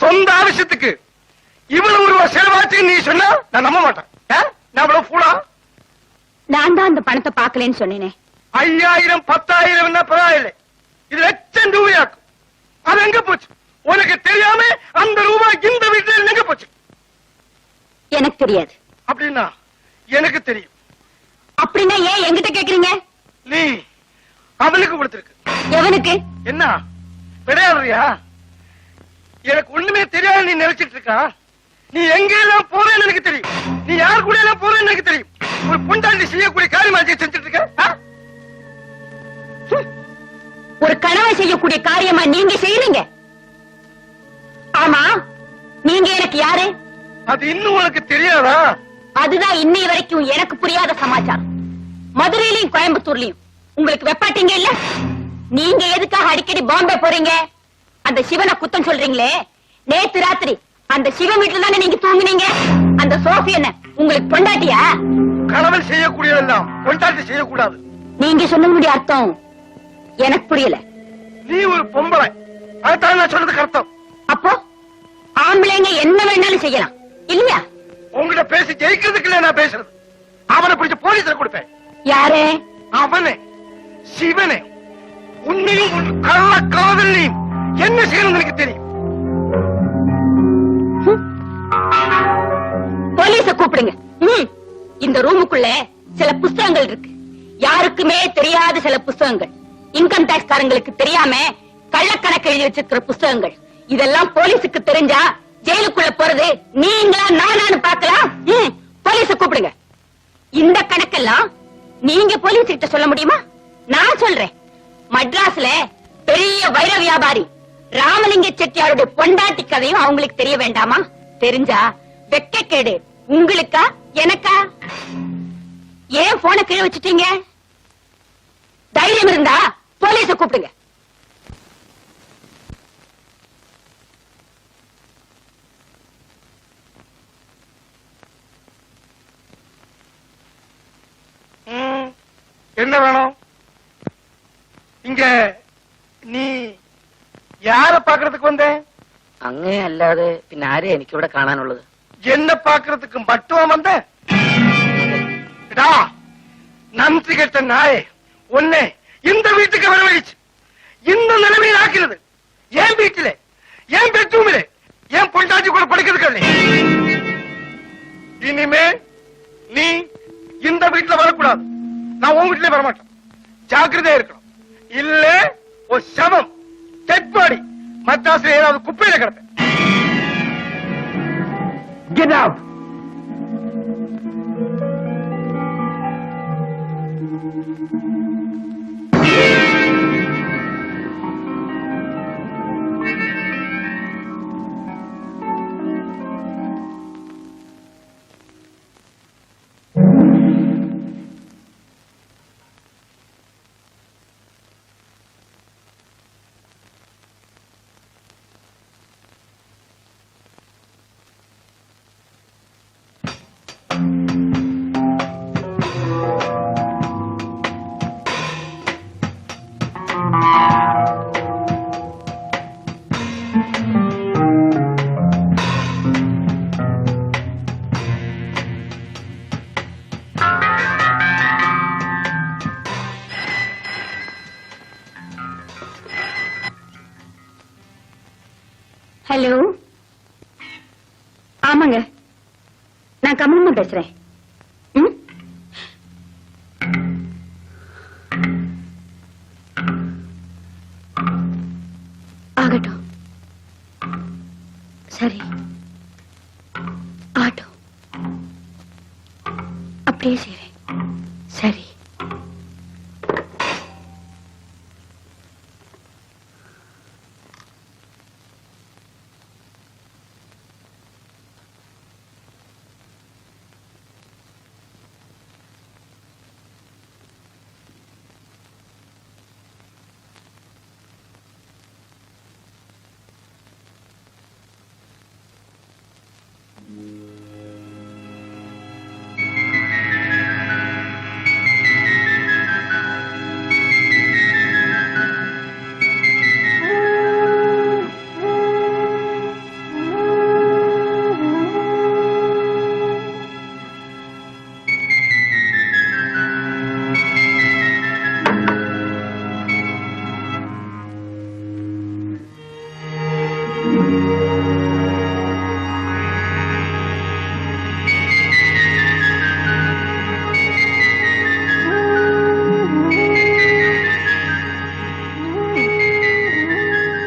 சொந்த ஆവശ്யத்துக்கு இவ்வளவு ரூபா செலவாச்சு நீ சொன்னா நான் நம்ப மாட்டேன். நான் இவ்வளவு ஃபூலா? நான் தான் அந்த பணத்தை பாக்கலன்னு சொன்னேனே. 5000 10,000 பரவாயில்லை, இது லட்சம் ரூபாயாக்கும். அது எங்க போச்சு? உனக்கு தெரியாம அந்த ரூபாய் இந்த வீட்டில் எங்க போச்சு? எனக்கு தெரியாது. அப்படின்னா எனக்கு தெரியும். அப்படின்னா ஏன் என்கிட்ட கேக்குறீங்க? நீ அவனுக்கு கொடுத்திருக்கு. எவனுக்கு? என்ன விளையாடுறியா? எனக்கு ஒண்ணுமே தெரியாது நீ நினைச்சிட்டு இருக்கா? நீ எங்க எல்லாம் போறேன்னு எனக்கு தெரியும். நீ யார் கூட எல்லாம் போறேன்னு எனக்கு தெரியும். ஒரு பொண்டாட்டி செய்யக்கூடிய காரியமாச்சு செஞ்சுட்டு இருக்க. ஒரு கணவன் செய்யக்கூடிய காரியமா நீங்க செய்யறீங்க? ஆமா, நீங்க எனக்கு யாரு? அது இன்னும் உனக்கு தெரியாதா? அதுதான் இன்னை வரைக்கும் எனக்கு புரியாத சமாச்சாரம். மதுரையிலயும் கோயம்புத்தூர்லயும் உங்களுக்கு வெப்பாட்டீங்க இல்ல? நீங்க எதுக்காக அடிக்கடி பாம்பே போறீங்க? அந்த சிவனை குத்தம் சொல்றீங்களே, நேத்து ராத்திரி அந்த சிவன் வீட்டுல தானே நீங்க தூங்குனீங்க. அந்த சோஃபி என்ன உங்களுக்கு பொண்டாட்டியா? கணவன் செய்யக்கூடியதெல்லாம் பொண்டாட்டி செய்யக்கூடாது. நீங்க சொன்னதுடைய அர்த்தம் எனக்கு புரியல. நீ ஒரு பொம்பளை, அதான் நான் சொன்னதுக்கு அர்த்தம். அப்போ ஆம்பளைங்க என்ன வேணாலும் செய்யலாம் இல்லையா? உங்ககிட்ட பேசி ஜெயிக்கிறதுக்கு இல்ல நான் பேசுறது. அவனை பிடிச்ச போலீஸ்ல கொடுப்பேன். யாரு? அவனே, சிவனே. உன்னையும் உன் கள்ள காதலையும் என்ன செய்யணும் எனக்கு தெரியும். போலீஸ கூப்பிடுங்க. இந்த ரூமுக்குள்ள சில புஸ்தகங்கள் இருக்கு, யாருக்குமே தெரியாத சில புஸ்தகங்கள், இன்கம் டாக்ஸ் காரங்களுக்கு தெரியாம கள்ளக்கணக்கு எழுதி வச்சிருக்கிற புஸ்தகங்கள். இதெல்லாம் போலீஸுக்கு தெரிஞ்சா ஜெயிலுக்குள்ள போறது நீங்களா நானான்னு பாக்கலாம். போலீஸ கூப்பிடுங்க. இந்த கணக்கெல்லாம் நீங்க போலீஸ் கிட்ட சொல்ல முடியுமா? நான் சொல்றேன். மட்ராஸ்ல பெரிய வைர வியாபாரி ராமலிங்க செட்டியாருடைய பொண்டாட்டி கதையும் அவங்களுக்கு தெரிய வேண்டாமா? தெரிஞ்சா வெக்கக்கேடு உங்களுக்கா எனக்கா? ஏன் போனை கீழே வச்சுட்டீங்க? தைரியம் இருந்தா போலீஸ கூப்பிடுங்க. என்ன வேணும்? இங்க நீ யார பாக்குறதுக்கு வந்த? അങ്ങേ അല്ലാതെ പിന്നെ ആരെ എനിക്കിവിടെ കാണാനുള്ളത്? என்ன பாக்குறதுக்கு மட்டும் வந்த? நன்றி கெட்ட நாயே, உன்னை இந்த வீட்டுக்கு வரவழைச்சு இந்த நிலைமையில் ஆக்கிறது என் வீட்டில, என் பெட்ரூமில, என் பொண்டாட்டி கூட படுக்கிறதுக்கு. இனிமே நீ இந்த வீட்டுல வரக்கூடாது. நான் உன் வீட்டிலே வரமாட்டேன். ஜாக்கிரதையா இருக்கணும். இல்ல ஒரு சமம் டெட் பாடி மദ്രാസിல் ஏதாவது குப்பையில கிடப்பேன். Get out. ஹலோ, ஆமாங்க, நான் கமலம்மா பேசுறேன். ஆகட்டும், சரி, ஆகட்டும், அப்படியே செய்றேன். சரி.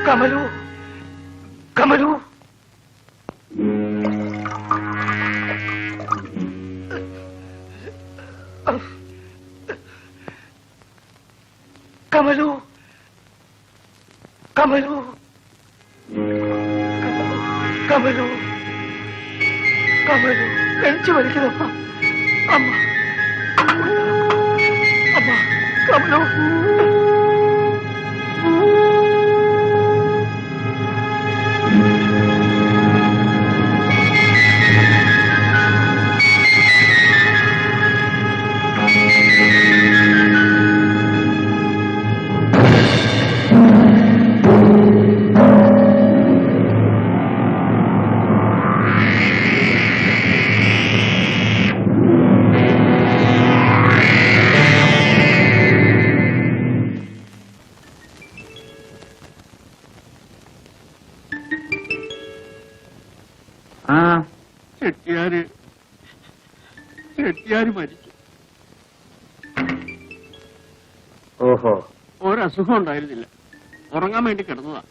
കമലു, കമലു, കമലു, കമലു, കമലു, കമലു, കഴിച്ചു വലിക്കുന്നമ്മ, അമ്മ, അമ്മ, കമലു. ചെട്ടിയാര് മരിച്ചു. ഓഹോ, ഒരസുഖം ഉണ്ടായിരുന്നില്ല. ഉറങ്ങാൻ വേണ്ടി കിടന്നതാ.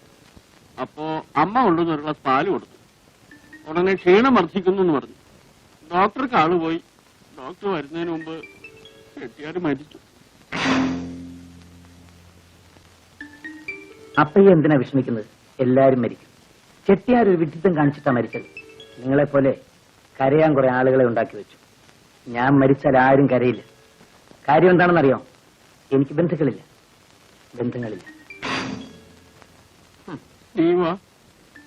അപ്പോ അമ്മ കൊണ്ടുവന്ന് ഒരു ഗ്ലാസ് പാല് കൊടുത്തു. ഉടനെ ക്ഷീണം വർദ്ധിക്കുന്നു എന്ന് പറഞ്ഞു. ഡോക്ടർക്ക് ആള് പോയി. ഡോക്ടർ വരുന്നതിന് മുമ്പ് ചെട്ടിയാര് മരിച്ചു. അപ്പയ്യ എന്തിനാ വിഷമിക്കുന്നത്? എല്ലാരും മരിക്കും. ചെട്ടിയാർ ഒരു വിഡിത്തം കാണിച്ചിട്ടാ മരിച്ചത്. നിങ്ങളെപ്പോലെ കരയാൻ കുറെ ആളുകളെ ഉണ്ടാക്കി വെച്ചു. ഞാൻ മരിച്ചാൽ ആരും കരയില്ല. കാര്യം എന്താണെന്നറിയോ? എനിക്ക് ബന്ധുക്കളില്ല.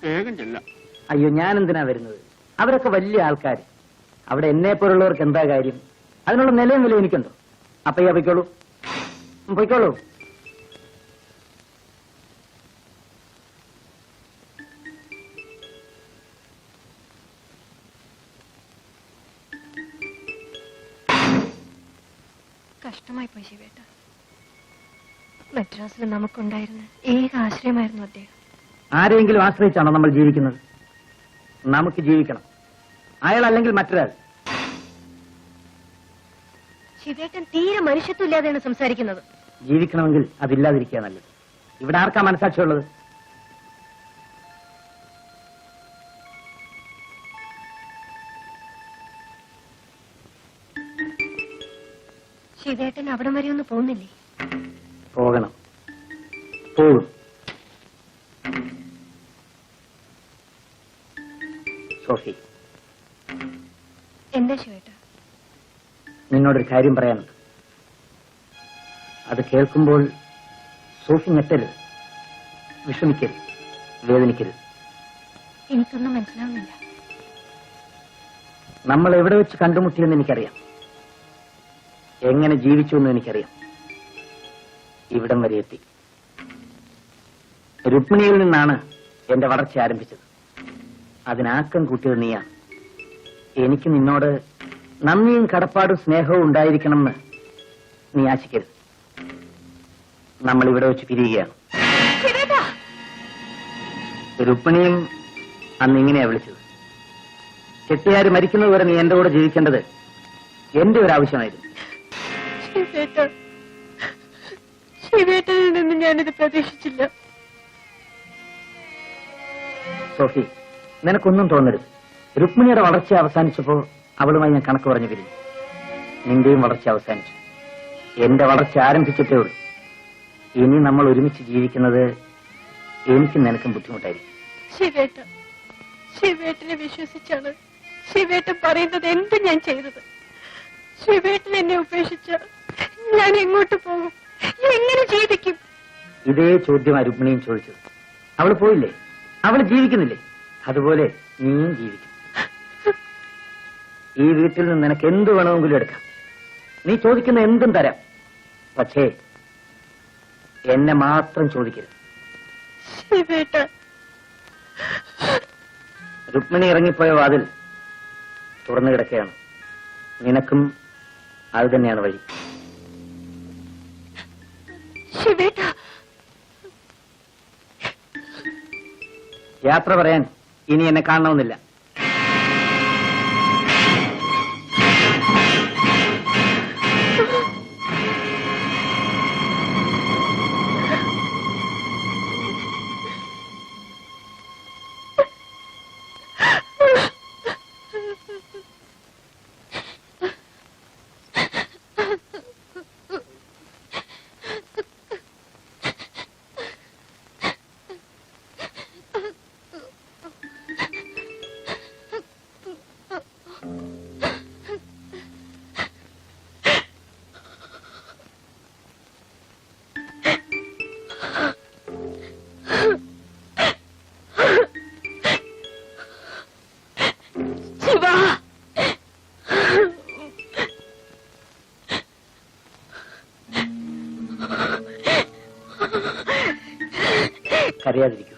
വേഗം ചെല്ല. അയ്യോ, ഞാൻ എന്തിനാ വരുന്നത്? അവരൊക്കെ വലിയ ആൾക്കാർ. അവിടെ എന്നെ പോലുള്ളവർക്ക് എന്താ കാര്യം? അതിനുള്ള നിലയും വില എനിക്കുണ്ടോ? അപ്പയ്യ പൊയ്ക്കോളൂ, പൊയ്ക്കോളൂ. കഷ്ടമായി പോയി ശിവേട്ട. മദ്രാസിൽ നമുക്കുണ്ടായിരുന്ന ഏക ആശ്രയമായിരുന്നു അദ്ദേഹം. ആരെങ്കിലും ആശ്രയിച്ചാണോ നമ്മൾ ജീവിക്കുന്നത്? നമുക്ക് ജീവിക്കണം. അയാൾ അല്ലെങ്കിൽ മറ്റൊരാൾ. ശിവേട്ടൻ തീരെ മനുഷ്യത്വമില്ലാതെയാണ് സംസാരിക്കുന്നത്. ജീവിക്കണമെങ്കിൽ അതില്ലാതിരിക്കുക നല്ലത്. ഇവിടെ ആർക്കാ മനസാക്ഷിയുള്ളത്? ശിവേട്ടൻ അവിടം വരെ ഒന്ന് പോകുന്നില്ലേ? പോകണം, പോകും. സോഫി, എന്താ ശിവേട്ട? നിന്നോടൊരു കാര്യം പറയാനുണ്ട്. അത് കേൾക്കുമ്പോൾ സോഫി ഞെട്ടരുത്, വിഷമിക്കരുത്, വേദനിക്കരുത്. എനിക്കൊന്നും മനസ്സിലാവുന്നില്ല. നമ്മൾ എവിടെ വെച്ച് കണ്ടുമുട്ടിയെന്ന് എനിക്കറിയാം. എങ്ങനെ ജീവിച്ചു എന്ന് എനിക്കറിയാം. ഇവിടം വരെ എത്തി. രുക്മിണിയിൽ നിന്നാണ് എന്റെ വളർച്ച ആരംഭിച്ചത്. അതിനാക്കം കൂട്ടിയത് നീയാണ്. എനിക്ക് നിന്നോട് നന്ദിയും കടപ്പാടും സ്നേഹവും ഉണ്ടായിരിക്കണമെന്ന് നീ ആശിക്കരുത്. നമ്മൾ ഇവിടെ വെച്ച് പിരിയുകയാണ്. രുക്മിണിയും അന്ന് ഇങ്ങനെയാ വിളിച്ചത്. ചെട്ടിയാര് മരിക്കുന്നതുവരെ നീ എന്റെ കൂടെ ജീവിക്കേണ്ടത് എന്റെ ഒരു ആവശ്യമായിരുന്നു. ശിവേട്ടനിൽ നിന്ന് ഞാനിത് പ്രതീക്ഷിച്ചില്ല. സോഫി, നിനക്കൊന്നും തോന്നരുത്. രുക്മിണിയുടെ വളർച്ച അവസാനിച്ചപ്പോ അവളുമായി ഞാൻ കണക്ക് പറഞ്ഞു പിരിഞ്ഞു. നിന്റെയും വളർച്ച അവസാനിച്ചു. എന്റെ വളർച്ച ആരംഭിച്ചിട്ടേ ഉള്ളൂ. ഇനി നമ്മൾ ഒരുമിച്ച് ജീവിക്കുന്നത് എനിക്കും നിനക്കും ബുദ്ധിമുട്ടായിരിക്കും. ശിവേട്ടനെ വിശ്വസിച്ചാണ് ശിവേട്ടൻ പറയുന്നത് എന്ത് ഞാൻ ചെയ്തത്. ശിവേട്ടൻ എന്നെ ഉപേക്ഷിച്ച ഞാൻ എങ്ങോട്ട് പോകും? എങ്ങനെ ജീവിക്കും? ഇതേ ചോദ്യം രുക്മിണിയും ചോദിച്ചത്. അവള് പോയില്ലേ? അവള് ജീവിക്കുന്നില്ലേ? അതുപോലെ നീയും ജീവിക്കും. ഈ വീട്ടിൽ നിന്ന് നിനക്ക് എന്ത് വേണമെങ്കിലും എടുക്കാം. നീ ചോദിക്കുന്ന എന്തും തരാം. പക്ഷേ എന്നെ മാത്രം ചോദിക്കരുത്. രുക്മിണി ഇറങ്ങിപ്പോയ വാതിൽ തുറന്നു കിടക്കുകയാണ്. നിനക്കും അത് തന്നെയാണ് വഴി. യാത്ര പറയാൻ ഇനി എന്നെ കാണണമെന്നില്ല. കരയാതിരിക്കൂ.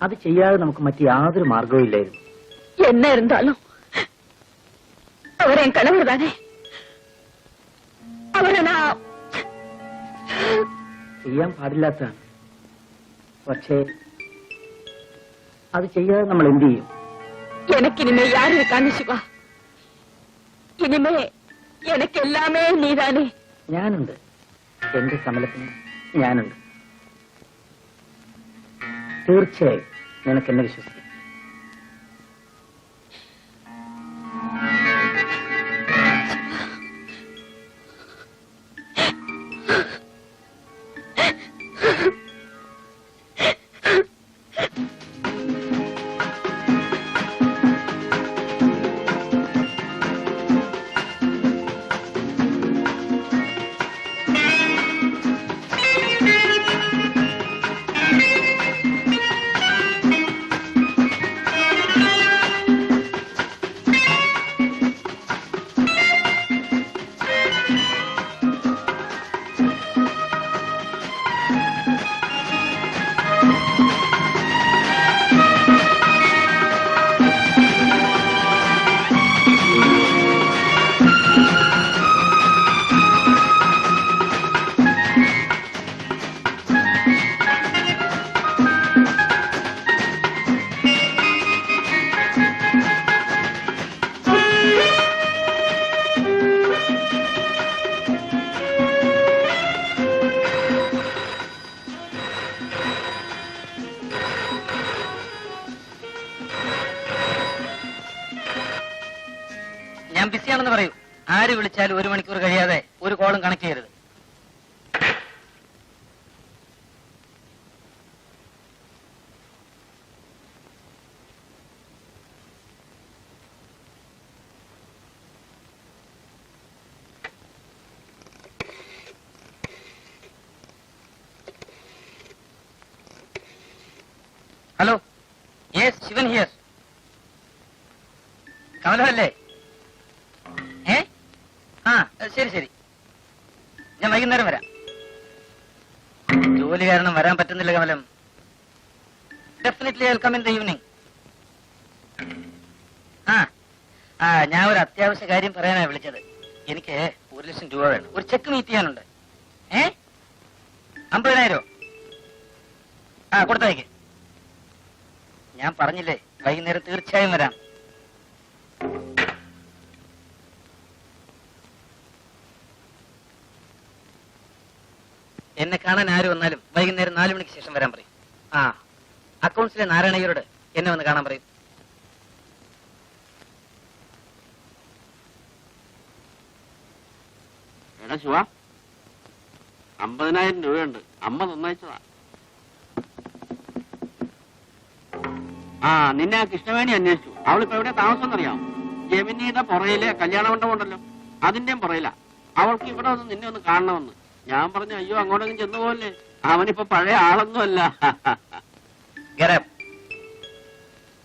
അത് ചെയ്യാതെ നമുക്ക് മറ്റു യാതൊരു മാർഗവും ഇല്ലായിരുന്നു. என்ன இருந்தாலும் அவர் என் கணவர் தானே. அவரை நான் ചെയ്യാൻ പാടില്ലാത്തതാണ്. പക്ഷേ അത് ചെയ്യാതെ നമ്മൾ എന്ത് ചെയ്യും? எனக்கு இனிமே யாரு இருக்காங்க சிவா? இனிமே எனக்கு எல்லாமே நீதானே. ഞാനുണ്ട്. എന്റെ കമലത്തിന് ഞാനുണ്ട്. തീർച്ചയായും നിനക്ക് എന്നെ വിശ്വസിക്കാം. ഞാൻ ബിസിയാണെന്ന് പറയൂ. ആര് വിളിച്ചാലും 1 മണിക്കൂർ കഴിയാതെ ഒരു കോളും കണക്ട് ചെയ്യരുത്. Hello, yes, Shivan here. കമലല്ലേ? ശരി ശരി, ഞാൻ വൈകുന്നേരം വരാം. ജോലി കാരണം വരാൻ പറ്റുന്നില്ല Kamalam. Definitely I will come in the evening. ഞാൻ ഒരു അത്യാവശ്യ കാര്യം പറയാനാണ് വിളിച്ചത്. എനിക്ക് 1 ലക്ഷം രൂപ വേണം. ഒരു ചെക്ക് മീറ്റ് ചെയ്യാനുണ്ട്. 50,000 കൊടുത്തയക്ക്. ഞാൻ പറഞ്ഞില്ലേ, വൈകുന്നേരം തീർച്ചയായും വരാം. എന്നെ കാണാൻ ആര് വന്നാലും വൈകുന്നേരം 4 മണിക്ക് ശേഷം വരാൻ പറയും. അക്കൗണ്ട്സിലെ നാരായണയ്യരോട് എന്നെ വന്ന് കാണാൻ പറയും. എടാ ശിവ, 50,000 രൂപയുണ്ട്. അമ്മ തന്നയച്ചതാ. നിന്നെ ആ കൃഷ്ണവേണി അന്വേഷിച്ചു. അവളിപ്പോ എവിടെ താമസം എന്നറിയാം? ജമിനിയുടെ പുറയിലെ കല്യാണ മണ്ഡപം ഉണ്ടല്ലോ, അതിന്റെയും പുറയില. അവൾക്ക് ഇവിടെ വന്ന് നിന്നെ ഒന്ന് കാണണമെന്ന്. ഞാൻ പറഞ്ഞു, അയ്യോ അങ്ങോട്ടെങ്കിലും ചെന്നു പോലേ, അവനിപ്പോ പഴയ ആളൊന്നുമല്ല.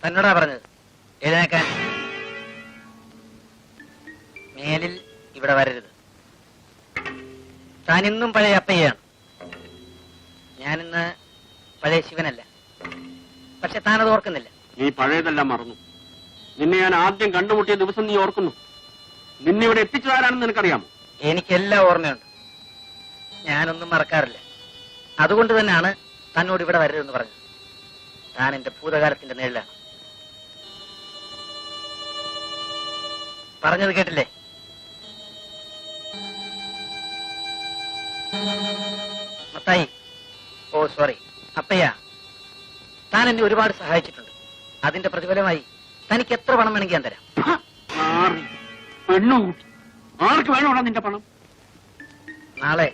തന്നോടാ പറഞ്ഞത് എഴുന്നേക്കാൻ. മേലിൽ ഇവിടെ വരരുത്. താൻ ഇന്നും പഴയ അപ്പയ്യാണ്. ഞാനിന്ന് പഴയ ശിവനല്ല. പക്ഷെ താനത് ഓർക്കുന്നില്ല. നീ പഴയതെല്ലാം മറന്നു. നിന്നെ ഞാൻ ആദ്യം കണ്ടുമുട്ടിയ ദിവസം നീ ഓർക്കുന്നു. നിന്നെ ഇവിടെ എത്തിച്ചതാരാണെന്ന് നിനക്കറിയാമോ? എനിക്കെല്ലാം ഓർമ്മയുണ്ട്. ഞാനൊന്നും മറക്കാറില്ല. അതുകൊണ്ട് തന്നെയാണ് തന്നോട് ഇവിടെ വരരുതെന്ന് പറഞ്ഞത്. താൻ എന്റെ ഭൂതകാലത്തിന്റെ നിഴലാണ്. പറഞ്ഞത് കേട്ടില്ലേ? മത്തായി, ഓ സോറി, അപ്പയ്യ, താൻ എന്നെ ഒരുപാട് സഹായിച്ചിട്ടുണ്ട്. അതിന്റെ പ്രതിഫലമായി തനിക്ക് എത്ര പണം വേണമെങ്കിൽ ഞാൻ തരാം. പെണ്ണു ആർക്ക് വേണോടാ നിന്റെ പണം? നാളെ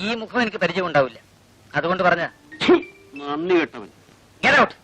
ഈ മുഖം എനിക്ക് പരിചയം ഉണ്ടാവില്ല, അതുകൊണ്ട് പറഞ്ഞ നന്ദി കേട്ടവൻ. Get out.